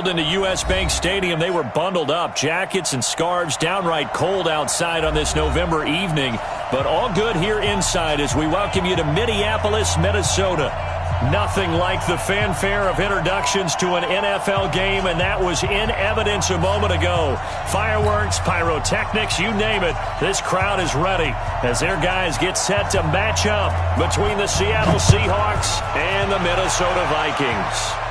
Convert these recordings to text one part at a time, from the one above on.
Into U.S. Bank Stadium, they were bundled up, jackets and scarves, downright cold outside on this November evening, but all good here inside as we welcome you to Minneapolis, Minnesota. Nothing like the fanfare of introductions to an NFL game, and that was in evidence a moment ago. Fireworks, pyrotechnics, you name it. This crowd is ready as their guys get set to match up between the Seattle Seahawks and the Minnesota Vikings.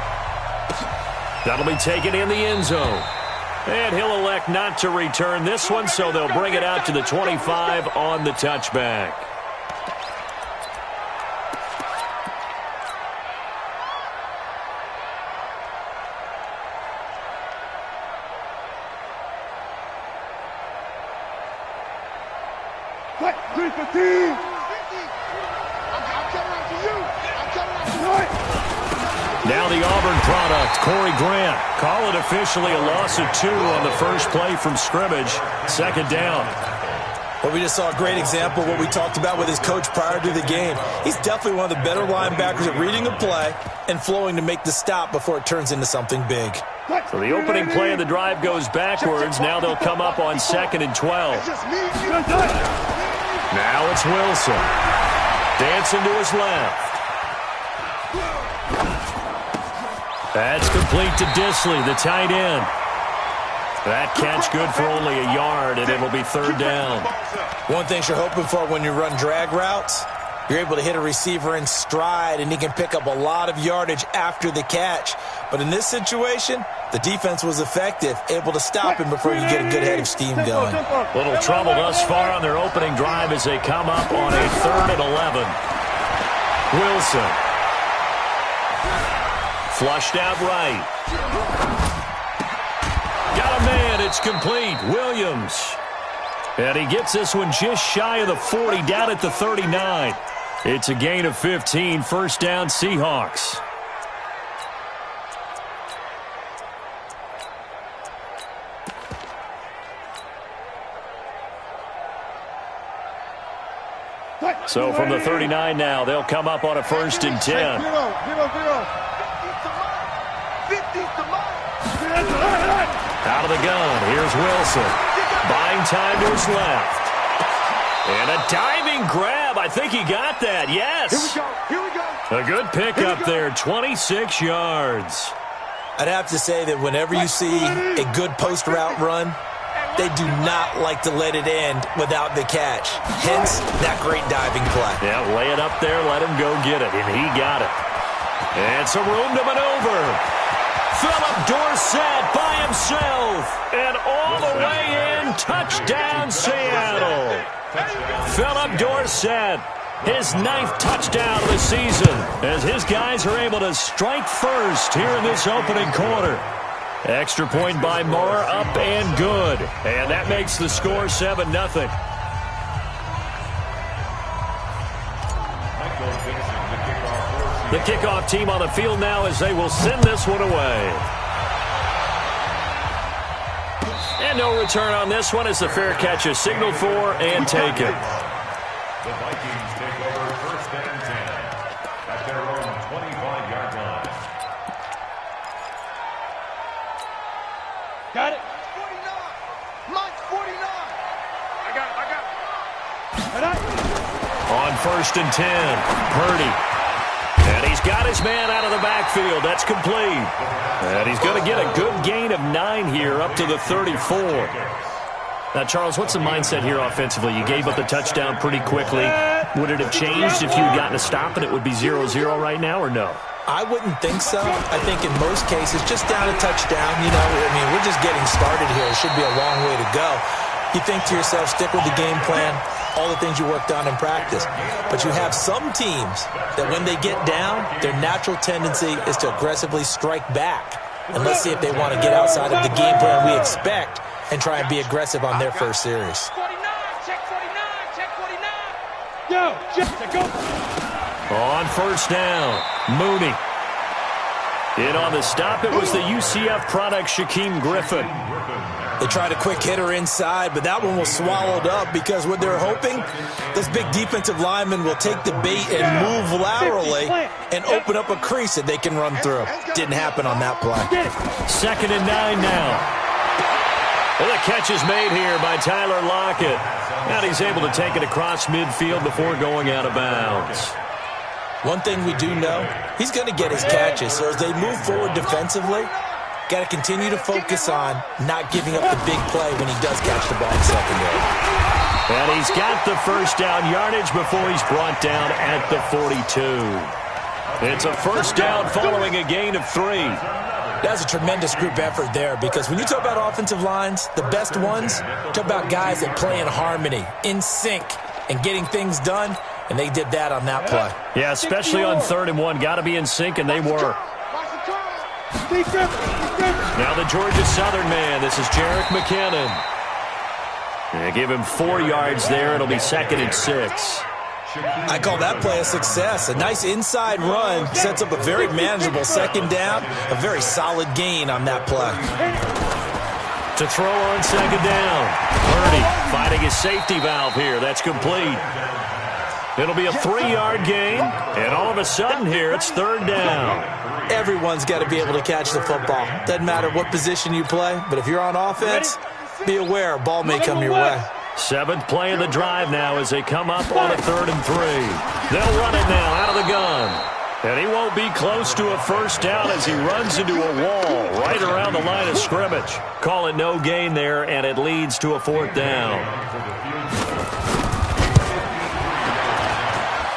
That'll be taken in the end zone. And he'll elect not to return this one, so they'll bring it out to the 25 on the touchback. Now the Auburn product, Corey Grant. Call it officially a loss of 2 on the first play from scrimmage. Second down. Well, we just saw a great example of what we talked about with his coach prior to the game. He's definitely one of the better linebackers at reading a play and flowing to make the stop before it turns into something big. So the opening play of the drive goes backwards. Now they'll come up on 2nd and 12. Now it's Wilson. Dancing to his left. That's complete to Disley, the tight end. That catch good for only a yard, and it'll be 3rd down. One thing you're hoping for when you run drag routes, you're able to hit a receiver in stride, and he can pick up a lot of yardage after the catch. But in this situation, the defense was effective, able to stop him before you get a good head of steam going. Little trouble thus far on their opening drive as they come up on a 3rd and 11. Wilson. Flushed out right. Got a man. It's complete. Williams. And he gets this one just shy of the 40, down at the 39. It's a gain of 15. First down, Seahawks. So from the 39 now, they'll come up on a 1st and 10. Out of the gun, here's Wilson. Buying time to his left. And a diving grab. I think he got that, yes. Here we go. A good pickup there, 26 yards. I'd have to say that whenever you see a good post route run, they do not like to let it end without the catch. Hence, that great diving play. Yeah, lay it up there, let him go get it, and he got it. And some room to maneuver. Philip Dorsett by himself, and all the way in, touchdown Seattle. Philip Dorsett, his 9th touchdown of the season, as his guys are able to strike first here in this opening quarter. Extra point by Moore, up and good, and that makes the score 7-0. The kickoff team on the field now as they will send this one away. And no return on this one as the fair catch is signaled for and taken. The Vikings take over 1st and 10 at their own 25-yard line. Got it. 49. Mike, 49. I got it. On 1st and 10, Purdy. And he's got his man out of the backfield. That's complete. And he's going to get a good gain of 9 here up to the 34. Now, Charles, what's the mindset here offensively? You gave up the touchdown pretty quickly. Would it have changed if you'd gotten a stop and it would be 0-0 right now, or no? I wouldn't think so. I think in most cases, just down a touchdown, you know, I mean, we're just getting started here. It should be a long way to go. You think to yourself, stick with the game plan, all the things you worked on in practice. But you have some teams that when they get down, their natural tendency is to aggressively strike back. And let's see if they want to get outside of the game plan we expect and try and be aggressive on their first series. 49, check 49, check 49. Yo, check, go. On 1st down, Mooney. In on the stop, it was the UCF product, Shaquem Griffin. They tried a quick hitter inside, but that one was swallowed up because what they're hoping, this big defensive lineman will take the bait and move laterally and open up a crease that they can run through. Didn't happen on that play. 2nd and 9 now. And the catch is made here by Tyler Lockett. And he's able to take it across midfield before going out of bounds. One thing we do know, he's going to get his catches. So as they move forward defensively, got to continue to focus on not giving up the big play when he does catch the ball in secondary. And he's got the first down yardage before he's brought down at the 42. It's a first down following a gain of 3. That's a tremendous group effort there because when you talk about offensive lines, the best ones, talk about guys that play in harmony, in sync, and getting things done, and they did that on that play. Yeah, especially on 3rd and 1. Got to be in sync, and they were. Now the Georgia Southern man. This is Jerick McKinnon. They give him 4 yards there. It'll be 2nd and 6. I call that play a success. A nice inside run sets up a very manageable 2nd down. A very solid gain on that play. To throw on 2nd down. Purdy finding his safety valve here. That's complete. It'll be a 3-yard gain. And all of a sudden here, it's 3rd down. Everyone's got to be able to catch the football. Doesn't matter what position you play, but if you're on offense, be aware a ball may come your way. 7th play of the drive now as they come up on a 3rd and 3. They'll run it now out of the gun. And he won't be close to a first down as he runs into a wall right around the line of scrimmage. Call it no gain there, and it leads to a 4th down.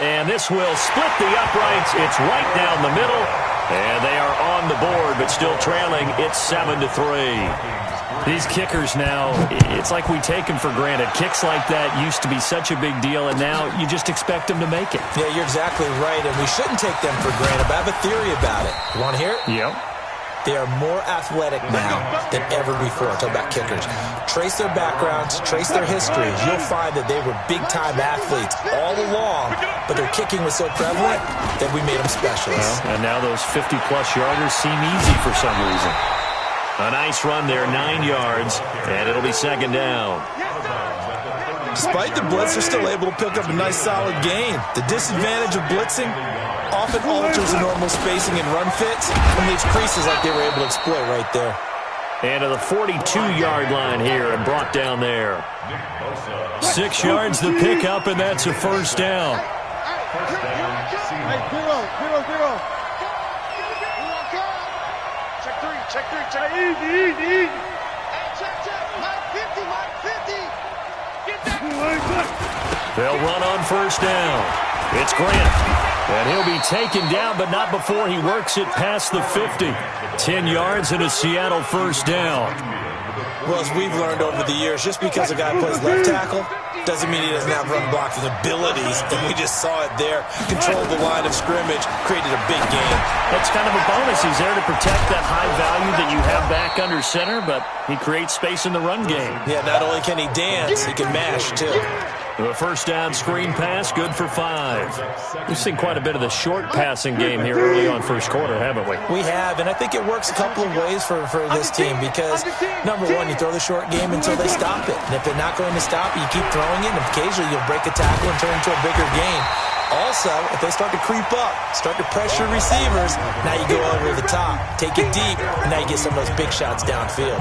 And this will split the uprights. It's right down the middle. And they are on the board, but still trailing. It's 7-3. These kickers now, it's like we take them for granted. Kicks like that used to be such a big deal, and now you just expect them to make it. Yeah, you're exactly right, and we shouldn't take them for granted, but I have a theory about it. You want to hear it? Yep. They are more athletic now than ever before. Talk about kickers. Trace their backgrounds, trace their histories. You'll find that they were big-time athletes all along, but their kicking was so prevalent that we made them specialists. Well, and now those 50-plus yarders seem easy for some reason. A nice run there, 9 yards, and it'll be 2nd down. Despite the blitz, they're still able to pick up a nice solid gain. The disadvantage of blitzing often alters the normal spacing and run fits and leaves creases like they were able to exploit right there. And to the 42-yard line here and brought down there. 6 yards to pick up, and that's a first down. Check 3. Easy. Check. Mike 50. Get that. They'll run on first down. It's Grant. And he'll be taken down, but not before he works it past the 50. 10 yards and a Seattle first down. Well, as we've learned over the years, just because a guy plays left tackle doesn't mean he doesn't have run blocking abilities. And we just saw it there. Controlled the line of scrimmage, created a big gain. That's kind of a bonus. He's there to protect that high value that you have back under center, but he creates space in the run game. Yeah, not only can he dance, he can mash, too. The first down screen pass, good for 5. We've seen quite a bit of the short passing game here early on first quarter, haven't we? We have, and I think it works a couple of ways for this team because, number one, you throw the short game until they stop it. And if they're not going to stop it, you keep throwing it, and occasionally you'll break a tackle and turn into a bigger gain. Also, if they start to creep up, start to pressure receivers, now you go over the top, take it deep, and now you get some of those big shots downfield.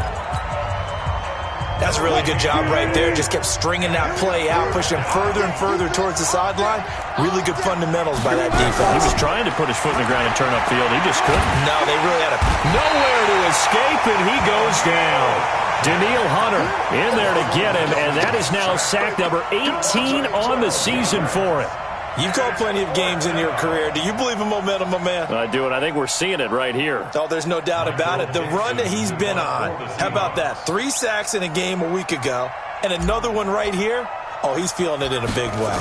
That's a really good job right there. Just kept stringing that play out, pushing further and further towards the sideline. Really good fundamentals by that defense. He was trying to put his foot in the ground and turn upfield. He just couldn't. No, they really had nowhere to escape, and he goes down. Daniil Hunter in there to get him, and that is now sack number 18 on the season for him. You've called plenty of games in your career. Do you believe in momentum, my man? I do, and I think we're seeing it right here. Oh, there's no doubt about it. The run that he's been on, how about that? 3 sacks in a game a week ago, and another one right here. Oh, he's feeling it in a big way.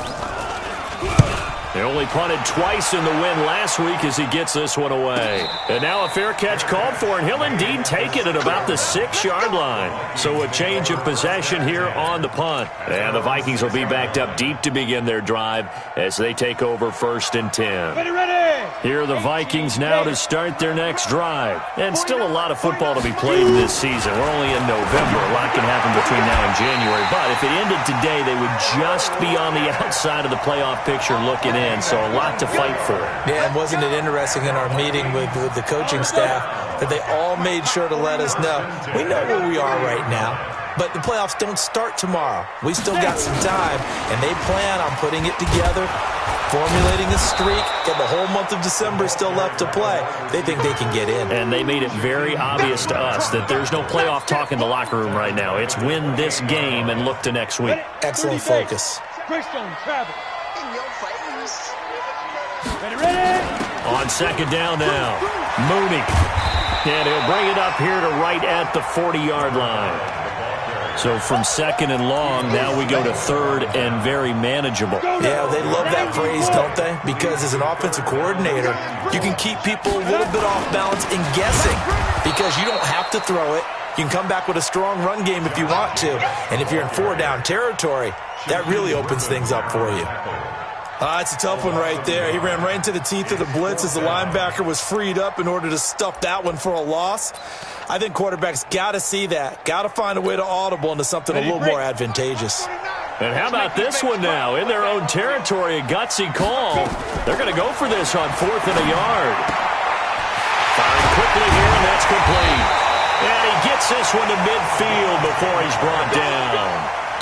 They only punted twice in the win last week as he gets this one away. And now a fair catch called for, and he'll indeed take it at about the 6-yard line. So a change of possession here on the punt. And the Vikings will be backed up deep to begin their drive as they take over 1st and 10. Ready. Here are the Vikings now to start their next drive. And still a lot of football to be played this season. We're only in November. A lot can happen between now and January. But if it ended today, they would just be on the outside of the playoff picture looking in. So a lot to fight for. Yeah, and wasn't it interesting in our meeting with the coaching staff that they all made sure to let us know, we know where we are right now, but the playoffs don't start tomorrow. We still got some time, and they plan on putting it together, formulating a streak, and the whole month of December still left to play. They think they can get in. And they made it very obvious to us that there's no playoff talk in the locker room right now. It's win this game and look to next week. Excellent focus. On second down now, Mooney. And he'll bring it up here to right at the 40-yard line. So from second and long, now we go to third and very manageable. Yeah, they love that phrase, don't they? Because as an offensive coordinator, you can keep people a little bit off balance in guessing because you don't have to throw it. You can come back with a strong run game if you want to. And if you're in four-down territory, that really opens things up for you. It's a tough one right there. He ran right into the teeth of the blitz as the linebacker was freed up in order to stuff that one for a loss. I think quarterbacks got to see that. Got to find a way to audible into something a little more advantageous. And how about this one now? In their own territory, a gutsy call. They're going to go for this on 4th and a yard. Firing quickly here, and that's complete. And he gets this one to midfield before he's brought down.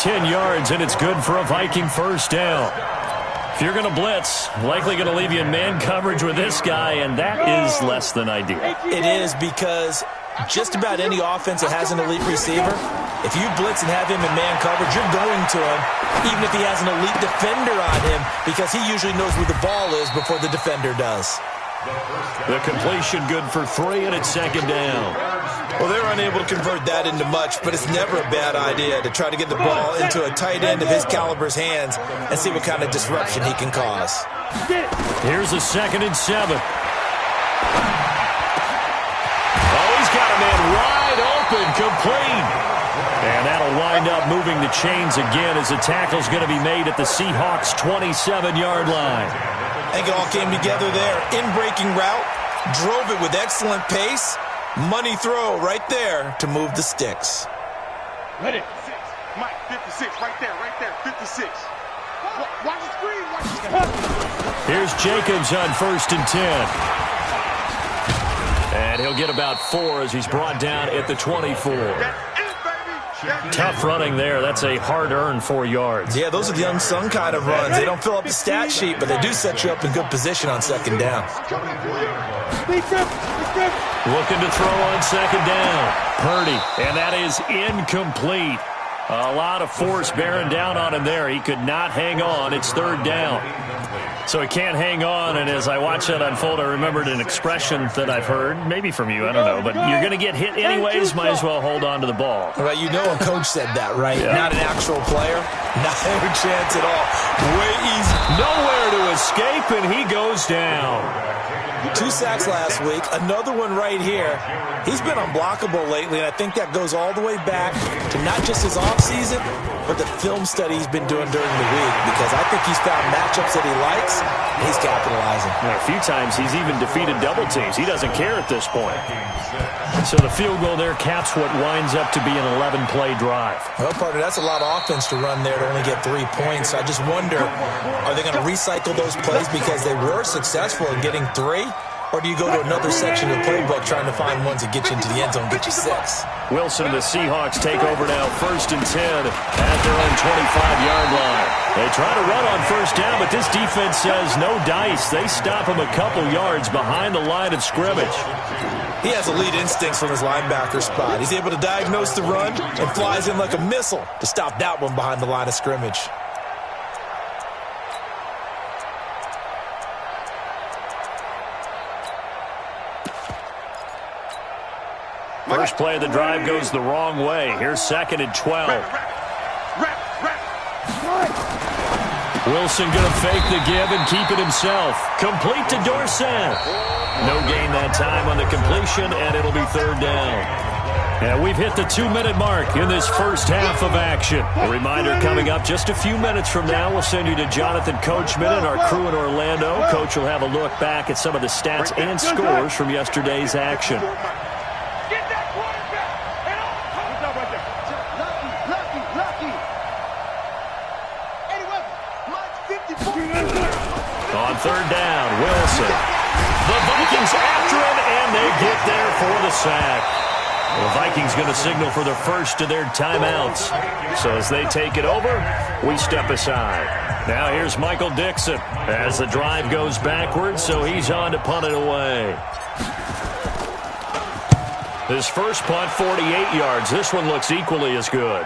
10 yards, and it's good for a Viking first down. If you're going to blitz, likely going to leave you in man coverage with this guy, and that is less than ideal. It is because just about any offense that has an elite receiver, if you blitz and have him in man coverage, you're going to him, even if he has an elite defender on him, because he usually knows where the ball is before the defender does. The completion good for 3, and it's second down. Well, they were unable to convert that into much, but it's never a bad idea to try to get the ball into a tight end of his caliber's hands and see what kind of disruption he can cause. Here's a 2nd and 7. Oh, he's got a man wide open, complete. And that'll wind up moving the chains again as the tackle's going to be made at the Seahawks' 27-yard line. I think it all came together there. In-breaking route, drove it with excellent pace. Money throw right there to move the sticks. Ready. Mike, 56, right there, 56. Watch the screen, watch the screen. Here's Jacobs on 1st and 10. And he'll get about 4 as he's brought down at the 24. Tough running there. That's a hard-earned 4 yards. Yeah, those are the unsung kind of runs. They don't fill up the stat sheet, but they do set you up in good position on second down. Looking to throw on second down. Purdy, and that is incomplete. A lot of force bearing down on him there. He could not hang on. It's 3rd down. So he can't hang on, and as I watch that unfold, I remembered an expression that I've heard, maybe from you, I don't know, but you're going to get hit anyways, might as well hold on to the ball. Well, you know a coach said that, right? Yeah. Not an actual player. Not a chance at all. Way easy. Nowhere to escape, and he goes down. 2 sacks last week, another one right here. He's been unblockable lately, and I think that goes all the way back to not just his offseason, but the film study he's been doing during the week, because I think he's found matchups that he likes, and he's capitalizing. A few times he's even defeated double teams. He doesn't care at this point. So the field goal there caps what winds up to be an 11-play drive. Well, partner, that's a lot of offense to run there to only get 3 points. I just wonder, are they going to recycle those plays because they were successful in getting 3? Or do you go to another section of the playbook trying to find ones that get you into the end zone, get you 6? Wilson and the Seahawks take over now, 1st and 10 at their own 25-yard line. They try to run on 1st down, but this defense says no dice. They stop him a couple yards behind the line of scrimmage. He has elite instincts from his linebacker spot. He's able to diagnose the run and flies in like a missile to stop that one behind the line of scrimmage. First play of the drive goes the wrong way. Here's 2nd and 12. Wilson going to fake the give and keep it himself. Complete to Dorsett. No gain that time on the completion, and it'll be 3rd down. And we've hit the 2-minute mark in this first half of action. A reminder coming up just a few minutes from now. We'll send you to Jonathan Coachman and our crew in Orlando. Coach will have a look back at some of the stats and scores from yesterday's action. On third down, Wilson. The Vikings after him, and they get there for the sack. The Vikings going to signal for the first of their timeouts. So as they take it over, we step aside. Now here's Michael Dixon as the drive goes backwards, so he's on to punt it away. His first punt, 48 yards. This one looks equally as good.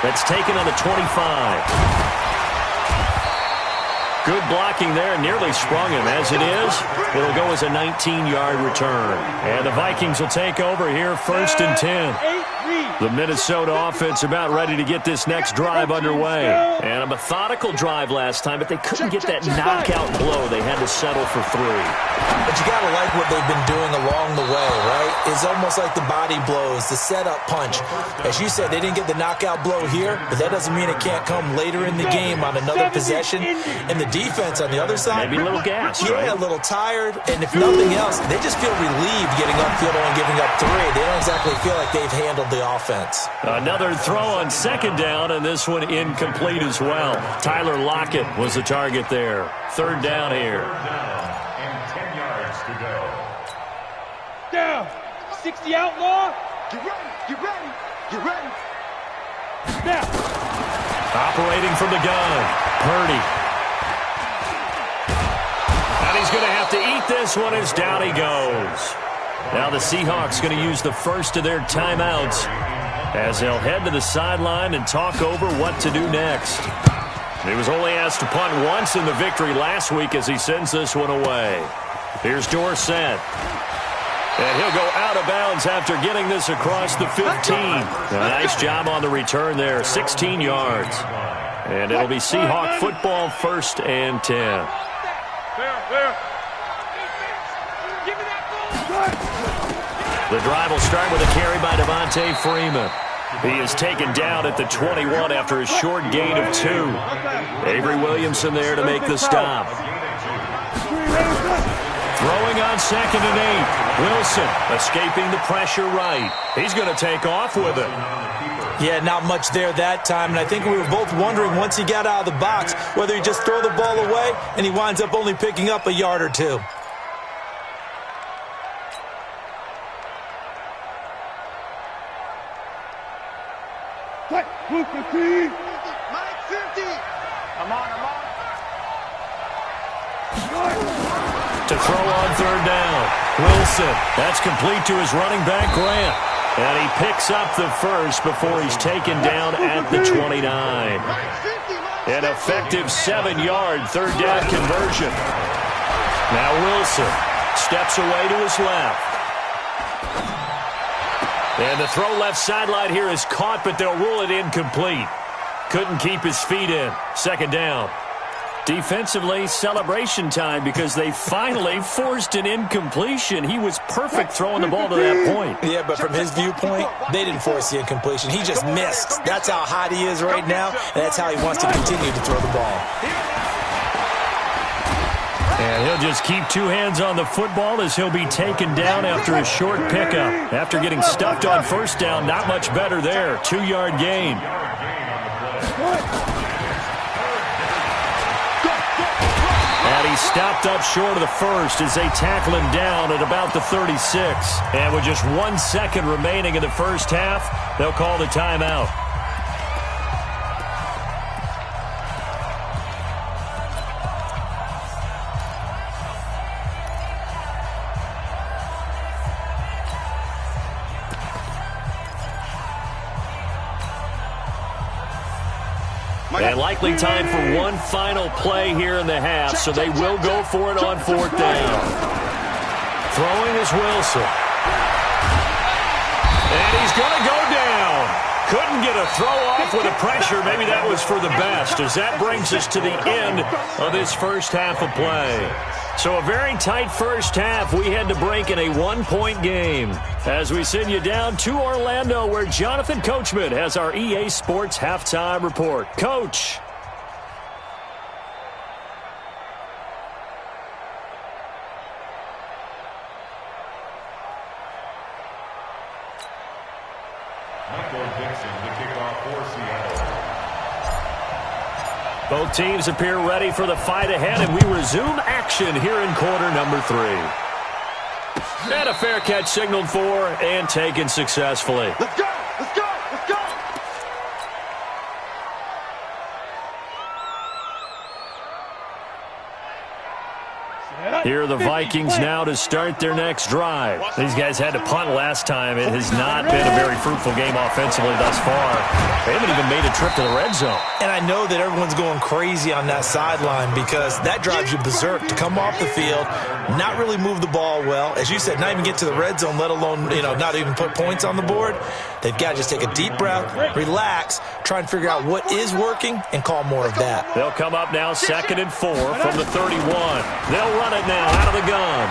That's taken on the 25. Good blocking there, nearly sprung him. As it is, it'll go as a 19-yard return. And the Vikings will take over here, 1st and 10. The Minnesota offense about ready to get this next drive underway. And a methodical drive last time, but they couldn't get that knockout blow. They had to settle for 3. But you got to like what they've been doing along the way, right? It's almost like the body blows, the setup punch. As you said, they didn't get the knockout blow here, but that doesn't mean it can't come later in the game on another possession. And the defense on the other side, maybe a little gas, yeah, right? A little tired. And if nothing else, they just feel relieved getting upfield and giving up 3. They don't exactly feel like they've handled the offense. Another throw on 2nd down, and this one incomplete as well. Tyler Lockett was the target there. 3rd down here. And 10 yards to go. Down. 60 outlaw. Get ready. Get ready. Get ready. Now. Operating from the gun. Purdy. And he's going to have to eat this one as down he goes. Now the Seahawks going to use the first of their timeouts as they'll head to the sideline and talk over what to do next. He was only asked to punt once in the victory last week as he sends this one away. Here's Dorsett. And he'll go out of bounds after getting this across the 15. A nice job on the return there, 16 yards. And it'll be Seahawk football, 1st and 10. There. The drive will start with a carry by Devontae Freeman. He is taken down at the 21 after a short gain of 2. Avery Williamson there to make the stop. Throwing on 2nd and 8. Wilson escaping the pressure right. He's going to take off with it. Yeah, not much there that time, and I think we were both wondering once he got out of the box whether he'd just throw the ball away, and he winds up only picking up a yard or 2. Mike 50. I'm on. To throw on 3rd down. Wilson. That's complete to his running back, Grant. And he picks up the first before he's taken down at the 29. An effective 7-yard 3rd down conversion. Now Wilson steps away to his left. And the throw left sideline here is caught, but they'll rule it incomplete. Couldn't keep his feet in. 2nd down. Defensively, celebration time because they finally forced an incompletion. He was perfect throwing the ball to that point. Yeah, but from his viewpoint, they didn't force the incompletion. He just missed. That's how hot he is right now, and that's how he wants to continue to throw the ball. And he'll just keep 2 hands on the football as he'll be taken down after a short pickup. After getting stuffed on 1st down, not much better there. 2-yard gain. And he's stopped up short of the first as they tackle him down at about the 36. And with just 1 second remaining in the first half, they'll call the timeout. And likely time for one final play here in the half, so they will go for it on 4th down. Throwing is Wilson. And he's going to go down. Couldn't get a throw off with the pressure. Maybe that was for the best, as that brings us to the end of this first half of play. So a very tight first half. We had to break in a one-point game as we send you down to Orlando, where Jonathan Coachman has our EA Sports halftime report. Coach. Both teams appear ready for the fight ahead, and we resume action here in quarter number 3. And a fair catch signaled for and taken successfully. Let's go! Let's go! Let's go! Here are the Vikings now to start their next drive. These guys had to punt last time. It has not been a very fruitful game offensively thus far. They haven't even made a trip to the red zone. And I know that everyone's going crazy on that sideline because that drives you berserk to come off the field, not really move the ball well. As you said, not even get to the red zone, let alone, not even put points on the board. They've got to just take a deep breath, relax, try and figure out what is working, and call more of that. They'll come up now 2nd and 4 from the 31. They'll run it now out of the gun.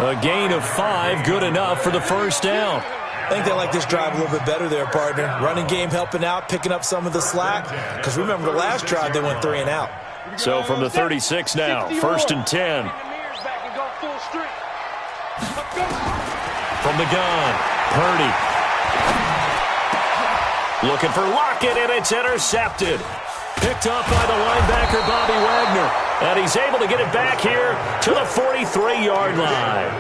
A gain of 5, good enough for the first down. I think they like this drive a little bit better there, partner. Running game helping out, picking up some of the slack. Because remember, the last drive they went 3 and out. So from the 36 now, 1st and 10. From the gun, Purdy. Looking for Lockett, and it's intercepted. Picked up by the linebacker, Bobby Wagner. And he's able to get it back here to the 43-yard line.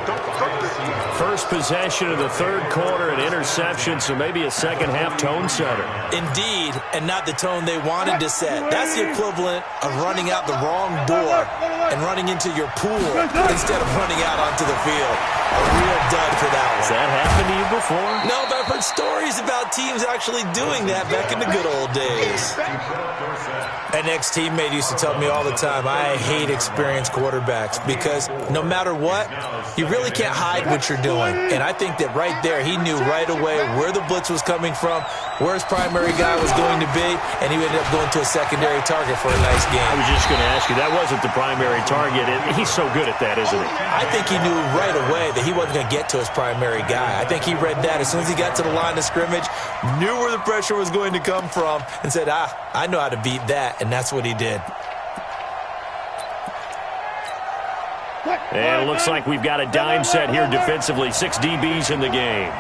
First possession of the third quarter, an interception, so maybe a second-half tone setter. Indeed, and not the tone they wanted to set. That's the equivalent of running out the wrong door and running into your pool instead of running out onto the field. A real dud for that one. Has that happened to you before? No, but I've heard stories about teams actually doing that back in the good old days. An ex-teammate used to tell me all the time, I hate experienced quarterbacks because no matter what, you really can't hide what you're doing. And I think that right there, he knew right away where the blitz was coming from, where his primary guy was going to be, and he ended up going to a secondary target for a nice game. I was just going to ask you, that wasn't the primary target. He's so good at that, isn't he? I think he knew right away that he wasn't going to get to his primary guy. I think he read that as soon as he got to the line of scrimmage, knew where the pressure was going to come from, and said, I know how to beat that, and that's what he did. And it looks like we've got a dime set here defensively. 6 DBs in the game.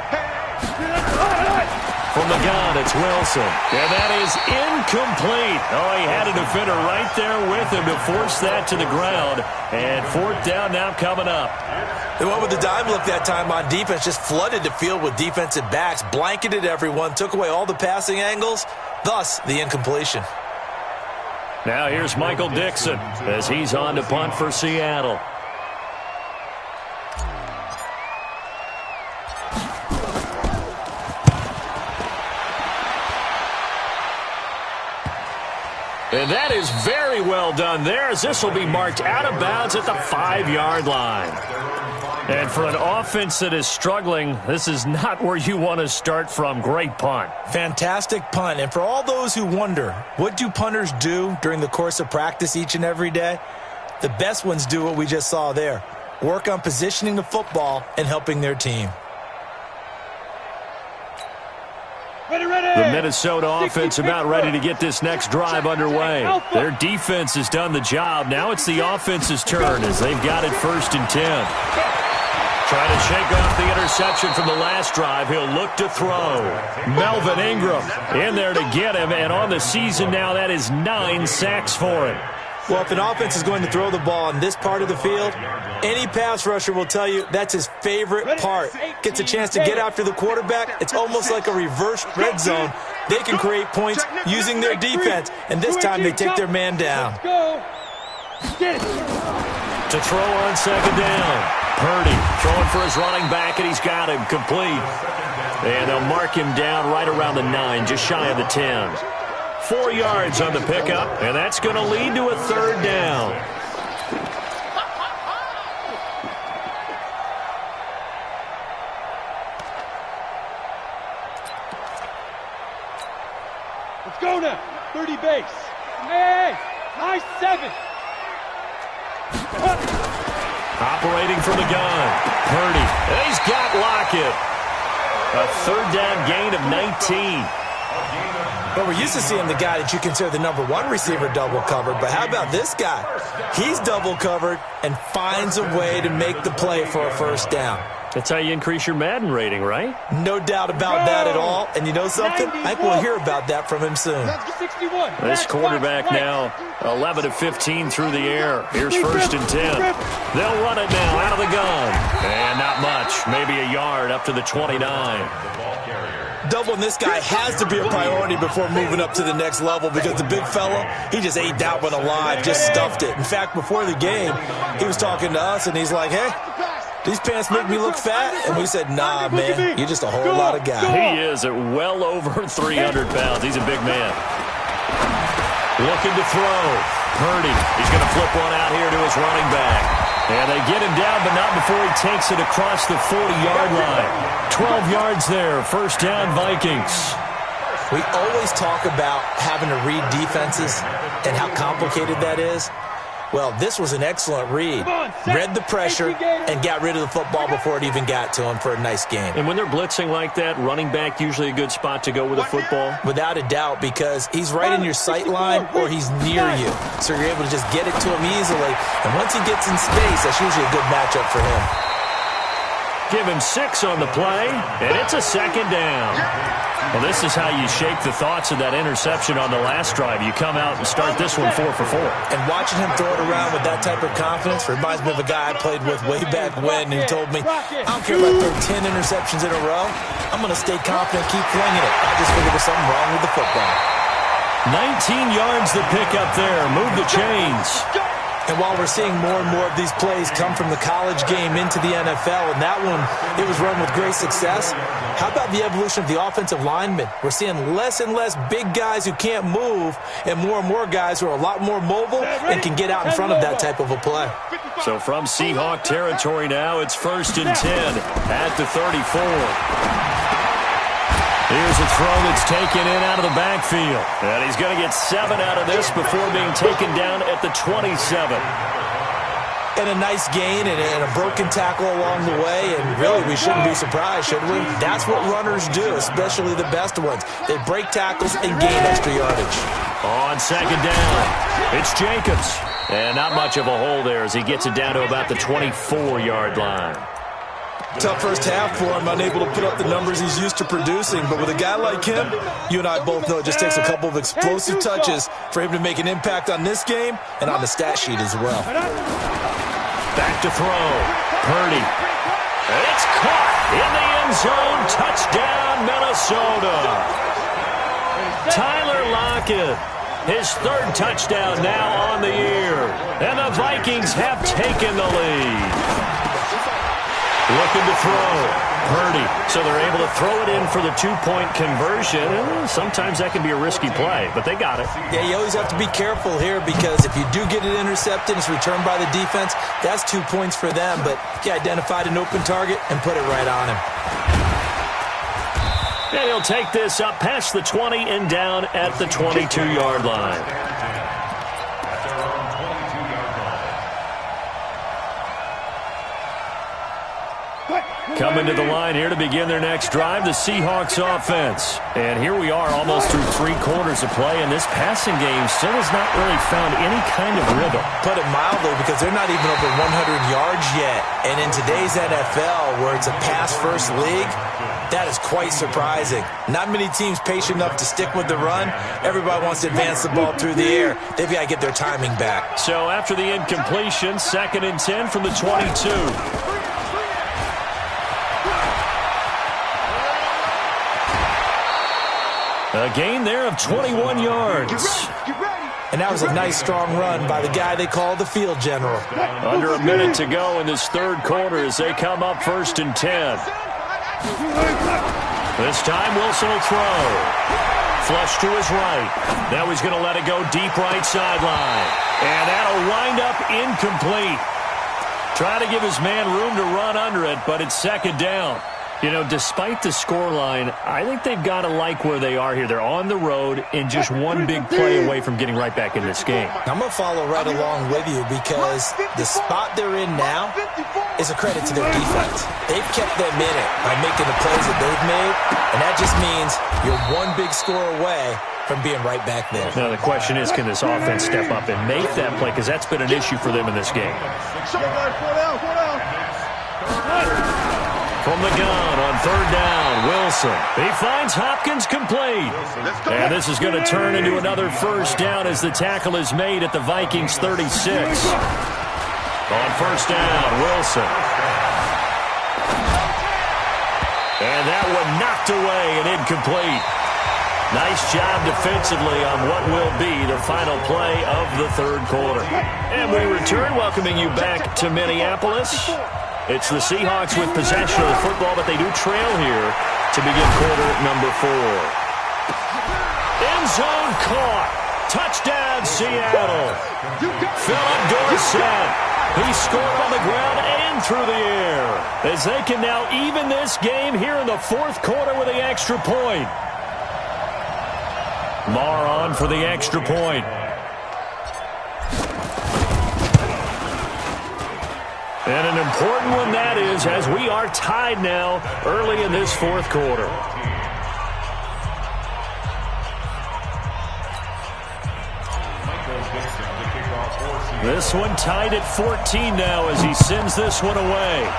From the gun, it's Wilson. And that is incomplete. Oh, he had a defender right there with him to force that to the ground. And 4th down now coming up. They went with the dime look that time on defense, just flooded the field with defensive backs, blanketed everyone, took away all the passing angles, thus the incompletion. Now here's Michael Dixon as he's on to punt for Seattle. And that is very well done there, as this will be marked out of bounds at the 5-yard line. And for an offense that is struggling, this is not where you want to start from. Great punt. Fantastic punt. And for all those who wonder, what do punters do during the course of practice each and every day? The best ones do what we just saw there. Work on positioning the football and helping their team. The Minnesota offense about ready to get this next drive underway. Their defense has done the job. Now it's the offense's turn as they've got it 1st and 10. Trying to shake off the interception from the last drive. He'll look to throw. Melvin Ingram in there to get him. And on the season now, that is 9 sacks for him. Well, if an offense is going to throw the ball on this part of the field, any pass rusher will tell you that's his favorite part. Gets a chance to get after the quarterback. It's almost like a reverse red zone. They can create points using their defense, and this time they take their man down. To throw on 2nd down. Purdy throwing for his running back, and he's got him complete. And they'll mark him down right around the 9, just shy of the 10. 4 yards on the pickup, and that's going to lead to a 3rd down. Let's go now. 30 base. Hey, nice 7. Operating from the gun. Purdy. He's got Lockett. A third down gain of 19. Well, we're used to seeing the guy that you consider the number one receiver double covered, but how about this guy? He's double covered and finds a way to make the play for a first down. That's how you increase your Madden rating, right? No doubt about that at all. And you know something? I think we'll hear about that from him soon. This quarterback now 11 of 15 through the air. Here's first and 10. They'll run it now out of the gun. And not much. Maybe a yard up to the 29. Doubling this guy has to be a priority before moving up to the next level because the big fella, he just ate that one alive, just stuffed it. In fact, before the game, he was talking to us, and he's like, hey, these pants make me look fat? And we said, nah, man, you're just a whole lot of guy. He is at well over 300 pounds. He's a big man. Looking to throw. Purdy. He's going to flip one out here to his running back. And they get him down, but not before he takes it across the 40-yard line. 12 yards there. First down, Vikings. We always talk about having to read defenses and how complicated that is. Well, this was an excellent read. Read the pressure and got rid of the football before it even got to him for a nice game. And when they're blitzing like that, running back usually a good spot to go with a football? Without a doubt, because he's right in your sight line or he's near you. So you're able to just get it to him easily. And once he gets in space, that's usually a good matchup for him. Give him 6 on the play, and it's a second down. Well, this is how you shake the thoughts of that interception on the last drive. You come out and start this one 4 for 4. And watching him throw it around with that type of confidence reminds me of a guy I played with way back when, and he told me, I don't care if I throw 10 interceptions in a row. I'm going to stay confident, keep flinging it. I just figured there's something wrong with the football. 19 yards the pick up there. Move the chains. And while we're seeing more and more of these plays come from the college game into the NFL, and that one, it was run with great success, how about the evolution of the offensive linemen? We're seeing less and less big guys who can't move and more guys who are a lot more mobile and can get out in front of that type of a play. So from Seahawk territory now, it's first and 10 at the 34. Here's a throw that's taken in out of the backfield. And he's going to get 7 out of this before being taken down at the 27. And a nice gain and a broken tackle along the way. And really, we shouldn't be surprised, should we? That's what runners do, especially the best ones. They break tackles and gain extra yardage. On second down, it's Jacobs. And not much of a hole there as he gets it down to about the 24-yard line. Tough first half for him, unable to put up the numbers he's used to producing. But with a guy like him, you and I both know it just takes a couple of explosive touches for him to make an impact on this game and on the stat sheet as well. Back to throw. Purdy. And it's caught in the end zone. Touchdown, Minnesota. Tyler Lockett. His third touchdown now on the year. And the Vikings have taken the lead. Looking to throw. Purdy. So they're able to throw it in for the 2-point conversion. Sometimes that can be a risky play, but they got it. Yeah, you always have to be careful here because if you do get it intercepted, it's returned by the defense, that's 2 points for them. But he identified an open target and put it right on him. And he'll take this up past the 20 and down at the 22-yard line. Coming to the line here to begin their next drive, the Seahawks offense. And here we are almost through 3 quarters of play, and this passing game still has not really found any kind of rhythm. Put it mildly, because they're not even over 100 yards yet. And in today's NFL, where it's a pass-first league, that is quite surprising. Not many teams patient enough to stick with the run. Everybody wants to advance the ball through the air. They've got to get their timing back. So after the incompletion, 2nd and 10 from the 22. A gain there of 21 yards. And that was a nice, strong run by the guy they call the field general. Under a minute to go in this third quarter as they come up 1st and 10. This time Wilson will throw. Flush to his right. Now he's going to let it go deep right sideline. And that'll wind up incomplete. Try to give his man room to run under it, but it's 2nd down. You know, despite the scoreline, I think they've got to like where they are here. They're on the road and just one big play away from getting right back in this game. I'm going to follow right along with you because the spot they're in now is a credit to their defense. They've kept them in it by making the plays that they've made, and that just means you're one big score away from being right back there. Now, the question is, can this offense step up and make that play? Because that's been an issue for them in this game. From the gun on third down, Wilson. He finds Hopkins complete. And this is going to turn into another first down as the tackle is made at the Vikings 36. On first down, Wilson. And that one knocked away and incomplete. Nice job defensively on what will be the final play of the third quarter. And we return, welcoming you back to Minneapolis. It's the Seahawks with possession of the football, but they do trail here to begin quarter number 4. End zone caught. Touchdown, Seattle. Philip Dorsett. He scored on the ground and through the air as they can now even this game here in the fourth quarter with the extra point. Marr on for the extra point. And an important one that is, as we are tied now early in this fourth quarter. This one tied at 14 now as he sends this one away.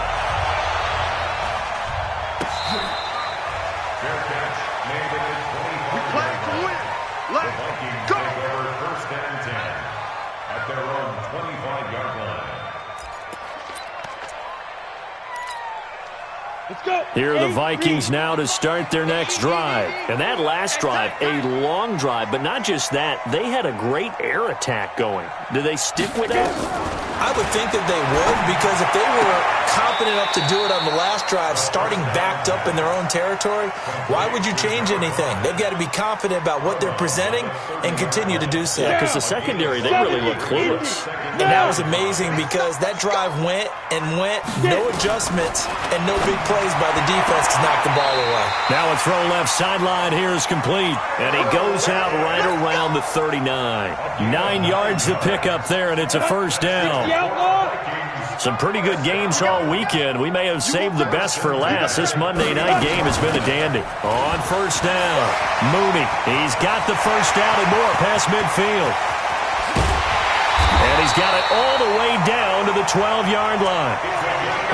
Here are the Vikings now to start their next drive. And that last drive, a long drive, but not just that. They had a great air attack going. Do they stick with that? I would think that they would, because if they were confident enough to do it on the last drive, starting backed up in their own territory, why would you change anything? They've got to be confident about what they're presenting and continue to do so. Yeah, because the secondary, they really look clueless. And that was amazing because that drive went and went, no adjustments, and no big plays by the defense to knock the ball away. Now a throw left sideline here is complete, and he goes out right around the 39. 9 yards to pick up there, and it's a first down. Some pretty good games all weekend. We may have saved the best for last. This Monday night game has been a dandy. On first down, Mooney. He's got the first down and more past midfield. And he's got it all the way down to the 12-yard line.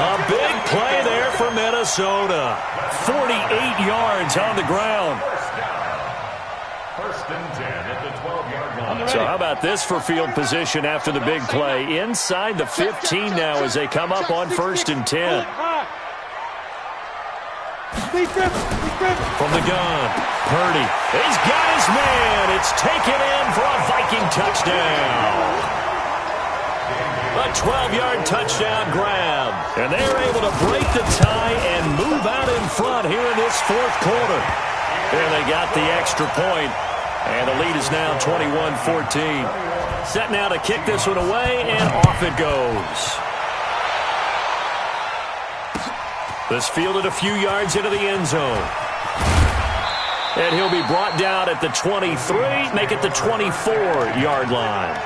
A big play there for Minnesota. 48 yards on the ground. First and 10 at the 12-yard line. So how about this for field position after the big play? Inside the 15 now as they come up on first and 10. From the gun, Purdy. He's got his man. It's taken in for a Viking touchdown. A 12-yard touchdown grab. And they're able to break the tie and move out in front here in this fourth quarter. And they got the extra point. And the lead is now 21-14. Set now to kick this one away, and off it goes. This fielded a few yards into the end zone. And he'll be brought down at the 23, make it the 24-yard line.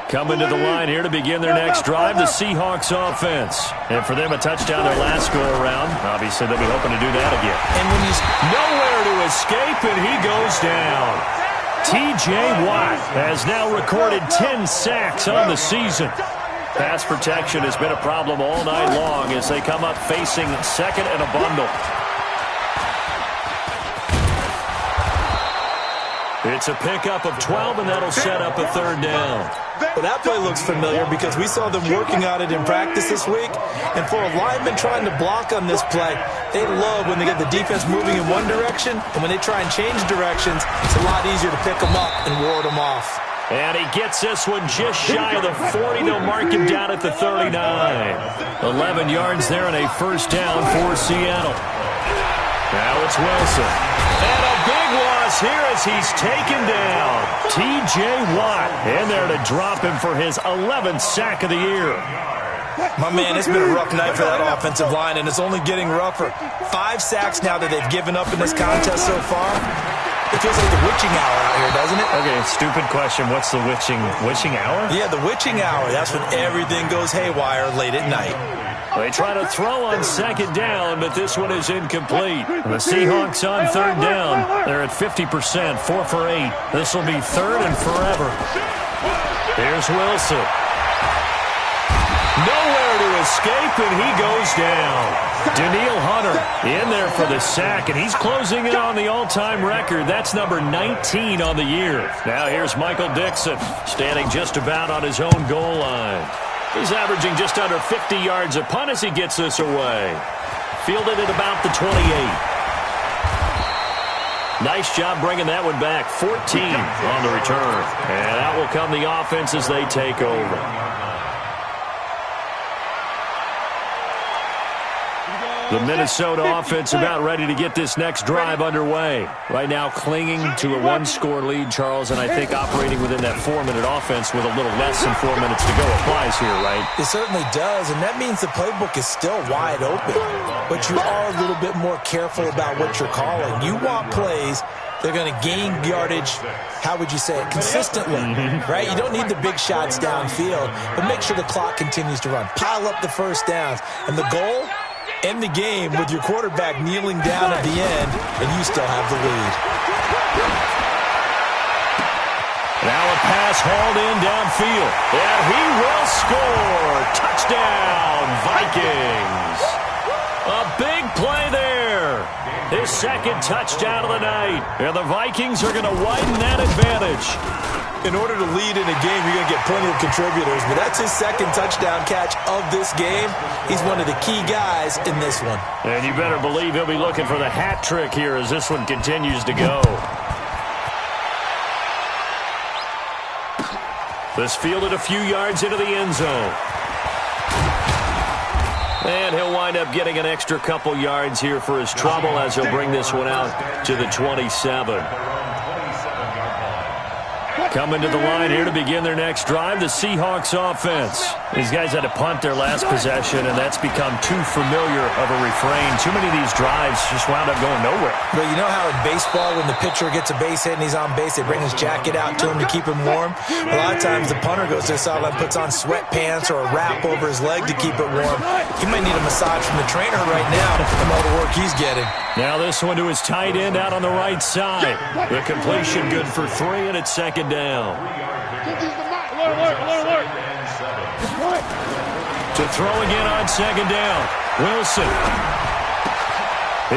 Coming to the line here to begin their next drive, the Seahawks offense. And for them, a touchdown their last go-around. Obviously, they'll be hoping to do that again. And when he's nowhere to escape, and he goes down. T.J. Watt has now recorded 10 sacks on the season. Pass protection has been a problem all night long as they come up facing second and a bundle. It's a pickup of 12, and that'll set up a third down. Well, that play looks familiar because we saw them working on it in practice this week. And for a lineman trying to block on this play, they love when they get the defense moving in one direction. And when they try and change directions, it's a lot easier to pick them up and ward them off. And he gets this one just shy of the 40. They'll mark him down at the 39. 11 yards there and a first down for Seattle. Now it's Wilson. And a big loss here as he's taken down. T.J. Watt in there to drop him for his 11th sack of the year. My man, it's been a rough night for that offensive line, and it's only getting rougher. 5 sacks now that they've given up in this contest so far. It feels like the witching hour out here, doesn't it? Okay, stupid question. What's the witching hour? Yeah, the witching hour. That's when everything goes haywire late at night. They try to throw on second down, but this one is incomplete. The Seahawks on third down. They're at 50%, 4 for 8. This will be third and forever. Here's Wilson. Nowhere to escape, and he goes down. Daniil Hunter in there for the sack, and he's closing in on the all-time record. That's number 19 on the year. Now here's Michael Dixon, standing just about on his own goal line. He's averaging just under 50 yards a punt as he gets this away. Fielded at about the 28. Nice job bringing that one back. 14 on the return. And out will come the offense as they take over. The Minnesota offense about ready to get this next drive underway. Right now clinging to a 1-score lead, Charles, and I think operating within that 4-minute offense with a little less than 4 minutes to go applies here, right? It certainly does, and that means the playbook is still wide open. But you are a little bit more careful about what you're calling. You want plays they're going to gain yardage, how would you say it, consistently, right? You don't need the big shots downfield, but make sure the clock continues to run. Pile up the first downs, and the goal, end the game with your quarterback kneeling down at the end, and you still have the lead. Now a pass hauled in downfield, and he will score. Touchdown, Vikings. A big play there. His second touchdown of the night. And the Vikings are going to widen that advantage. In order to lead in a game, you're going to get plenty of contributors, but that's his second touchdown catch of this game. He's one of the key guys in this one. And you better believe he'll be looking for the hat trick here as this one continues to go. This fielded a few yards into the end zone. And he'll wind up getting an extra couple yards here for his trouble as he'll bring this one out to the 27. Coming to the line here to begin their next drive, the Seahawks offense. These guys had to punt their last possession, and that's become too familiar of a refrain. Too many of these drives just wound up going nowhere. But you know how in baseball, when the pitcher gets a base hit and he's on base, they bring his jacket out to him to keep him warm? A lot of times the punter goes to the sideline, puts on sweatpants or a wrap over his leg to keep it warm. He might need a massage from the trainer right now from all the work he's getting. Now this one to his tight end out on the right side. The completion good for 3, and it's second down. Alert. To throw again on second down. Wilson.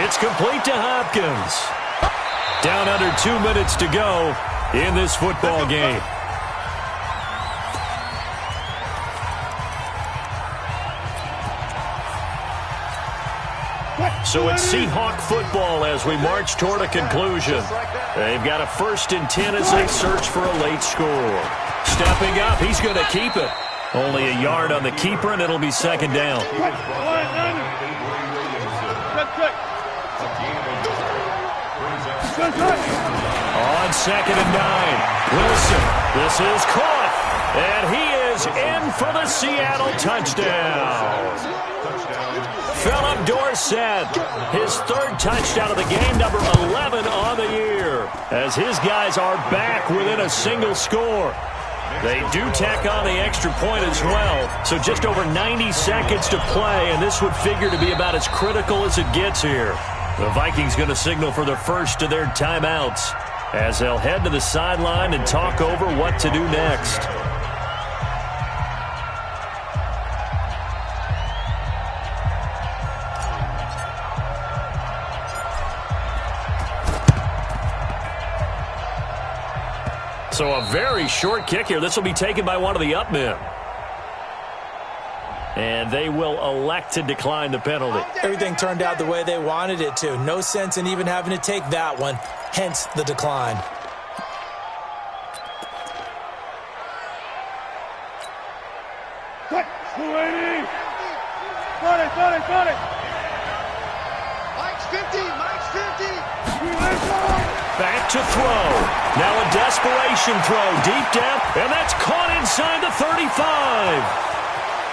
It's complete to Hopkins. Down under 2 minutes to go in this football game. So it's Seahawk football as we march toward a conclusion. They've got a 1st and 10 as they search for a late score. Stepping up, he's going to keep it. Only a yard on the keeper, and it'll be second down. On 2nd and 9, Wilson. This is caught, and he is in for the Seattle touchdown. Philip Dorsett, his 3rd touchdown of the game, number 11 on the year, as his guys are back within a single score. They do tack on the extra point as well, so just over 90 seconds to play, and this would figure to be about as critical as it gets here. The Vikings going to signal for the first of their timeouts as they'll head to the sideline and talk over what to do next. So a very short kick here. This will be taken by one of the up men. And they will elect to decline the penalty. Everything turned out the way they wanted it to. No sense in even having to take that one, hence the decline. Got it. 50, Mike's 50. Back to throw. Now a desperation throw deep down, and that's caught inside the 35.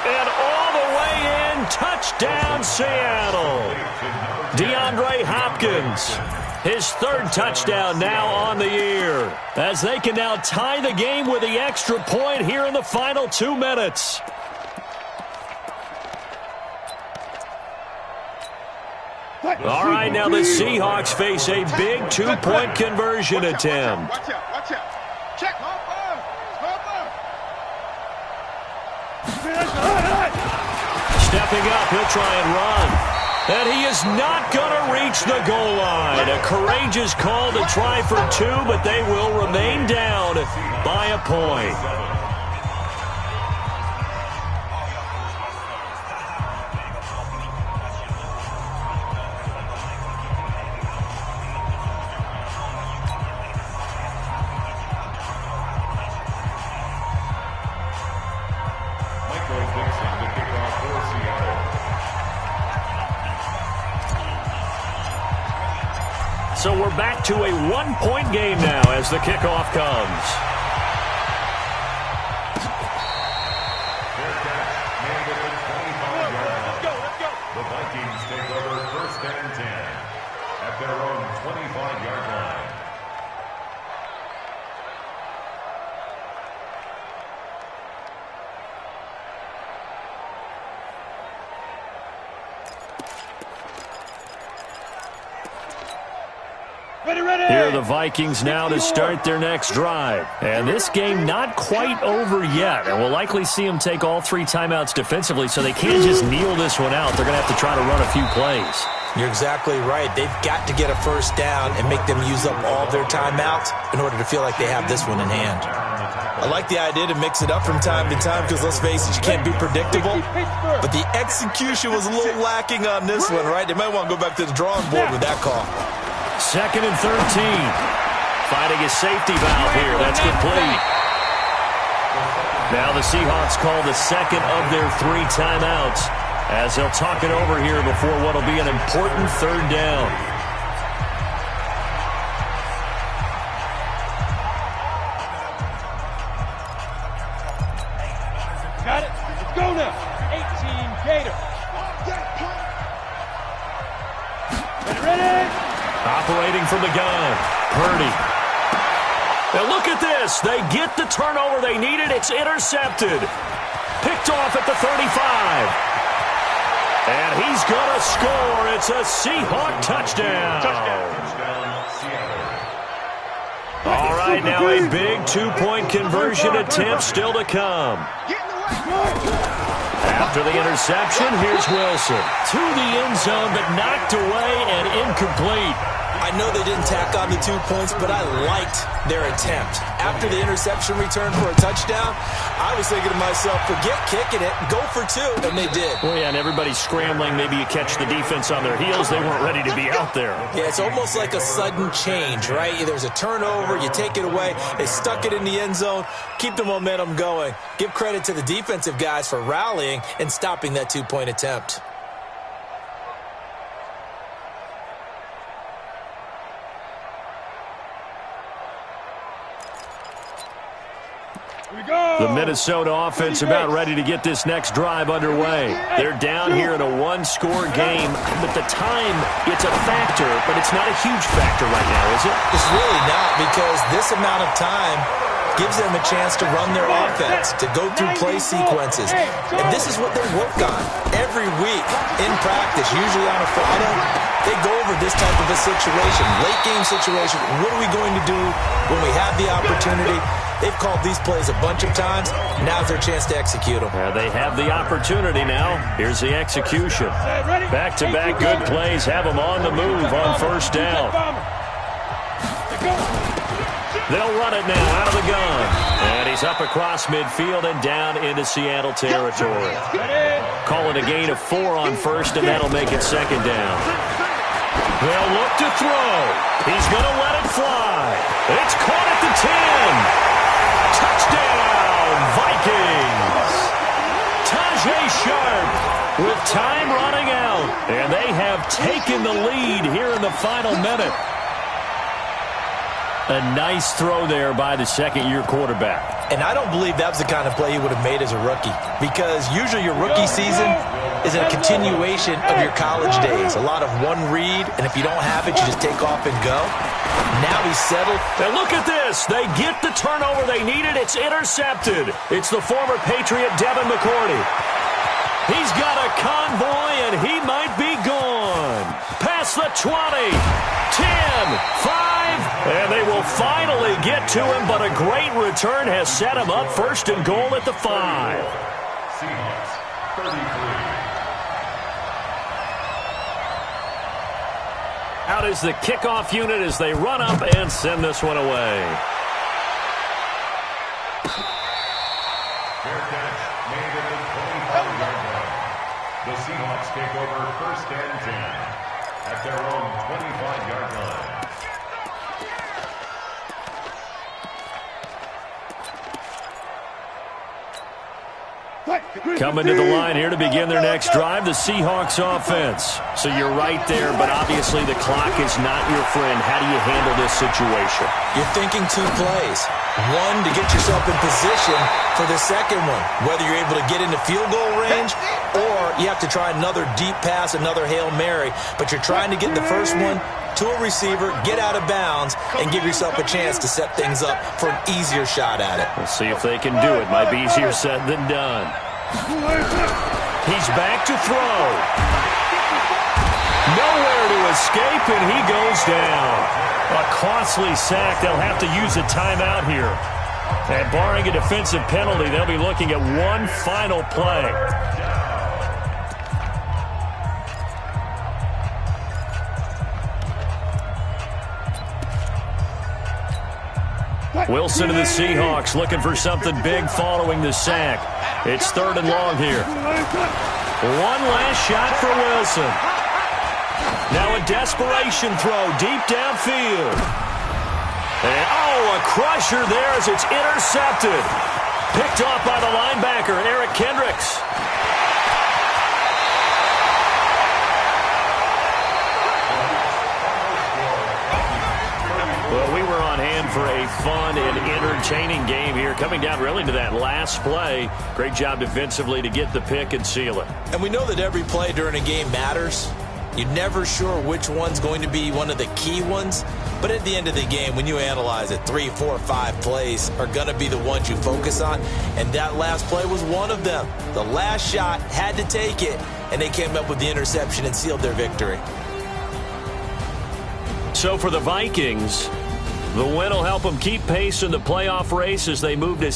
And all the way in, touchdown Seattle. DeAndre Hopkins, his third touchdown now on the year, as they can now tie the game with the extra point here in the final 2 minutes. All right, now the Seahawks face a big 2-point conversion attempt. Watch out, watch out. Check, Stepping up, he'll try and run. And he is not going to reach the goal line. A courageous call to try for 2, but they will remain down by a point. So we're back to a 1-point game now as the kickoff comes. The Vikings take over 1st and 10 at their own 25-yard line. Here are the Vikings now to start their next drive. And this game not quite over yet. And we'll likely see them take all 3 timeouts defensively, so they can't just kneel this one out. They're going to have to try to run a few plays. You're exactly right. They've got to get a first down and make them use up all their timeouts in order to feel like they have this one in hand. I like the idea to mix it up from time to time because, let's face it, you can't be predictable. But the execution was a little lacking on this one, right? They might want to go back to the drawing board with that call. 2nd and 13. Finding a safety valve here. That's complete. Now the Seahawks call the second of their 3 timeouts as they'll talk it over here before what will be an important 3rd down. Got it. Let's go now. 18 Gator. Ready? Operating from the gun, Purdy. Now look at this. They get the turnover they needed. It's intercepted. Picked off at the 35. And he's going to score. It's a Seahawk touchdown. All right, now a big 2-point conversion attempt still to come. After the interception, here's Wilson. To the end zone, but knocked away and incomplete. I know they didn't tack on the 2 points, but I liked their attempt. After the interception return for a touchdown, I was thinking to myself, forget kicking it, go for 2, and they did. Well, yeah, and everybody's scrambling. Maybe you catch the defense on their heels. They weren't ready to be out there. Yeah, it's almost like a sudden change, right? There's a turnover, you take it away, they stuck it in the end zone, keep the momentum going. Give credit to the defensive guys for rallying and stopping that 2-point attempt. The Minnesota offense about ready to get this next drive underway. They're down here in a 1-score game, but the time, it's a factor, but it's not a huge factor right now, is it? It's really not, because this amount of time gives them a chance to run their offense, to go through play sequences. And this is what they work on every week in practice, usually on a Friday. They go over this type of a situation, late game situation. What are we going to do when we have the opportunity? They've called these plays a bunch of times. Now's their chance to execute them. They have the opportunity now. Here's the execution. Back-to-back good plays have them on the move on 1st down. They'll run it now out of the gun. And he's up across midfield and down into Seattle territory. Call it a gain of 4 on 1st, and that'll make it 2nd down. They'll look to throw. He's going to let it fly. It's caught at the 10. Touchdown, Vikings. Tajay Sharp with time running out. And they have taken the lead here in the final minute. A nice throw there by the second-year quarterback. And I don't believe that was the kind of play he would have made as a rookie, because usually your rookie season is a continuation of your college days. A lot of one read, and if you don't have it, you just take off and go. Now he's settled. And look at this. They get the turnover they needed. It's intercepted. It's the former Patriot Devin McCourty. He's got a convoy, and he might be gone. Past the 20, 10, 5, and they will finally get to him, but a great return has set him up first and goal at the 5. Seahawks, 33. Out is the kickoff unit as they run up and send this one away. Fair catch made at the 25-yard line. The Seahawks take over first and 10 at their own 25-yard line. Coming to the line here to begin their next drive, the Seahawks offense. So you're right there, but obviously the clock is not your friend. How do you handle this situation? You're thinking 2 plays. One, to get yourself in position for the second one, whether you're able to get into field goal range or you have to try another deep pass, another Hail Mary, but you're trying to get the first one to a receiver, get out of bounds, and give yourself a chance to set things up for an easier shot at it. We'll see if they can do it. Might be easier said than done. He's back to throw. Nowhere to escape, and he goes down. A costly sack. They'll have to use a timeout here. And barring a defensive penalty, they'll be looking at one final play. Wilson and the Seahawks looking for something big following the sack. It's 3rd and long here. One last shot for Wilson. Now a desperation throw deep downfield. And, a crusher there as it's intercepted. Picked off by the linebacker, Eric Kendricks. Well, we were on hand for a fun and entertaining game here, coming down really to that last play. Great job defensively to get the pick and seal it. And we know that every play during a game matters. You're never sure which one's going to be one of the key ones. But at the end of the game, when you analyze it, 3, 4, 5 plays are going to be the ones you focus on. And that last play was one of them. The last shot had to take it, and they came up with the interception and sealed their victory. So for the Vikings, the win will help them keep pace in the playoff race as they move to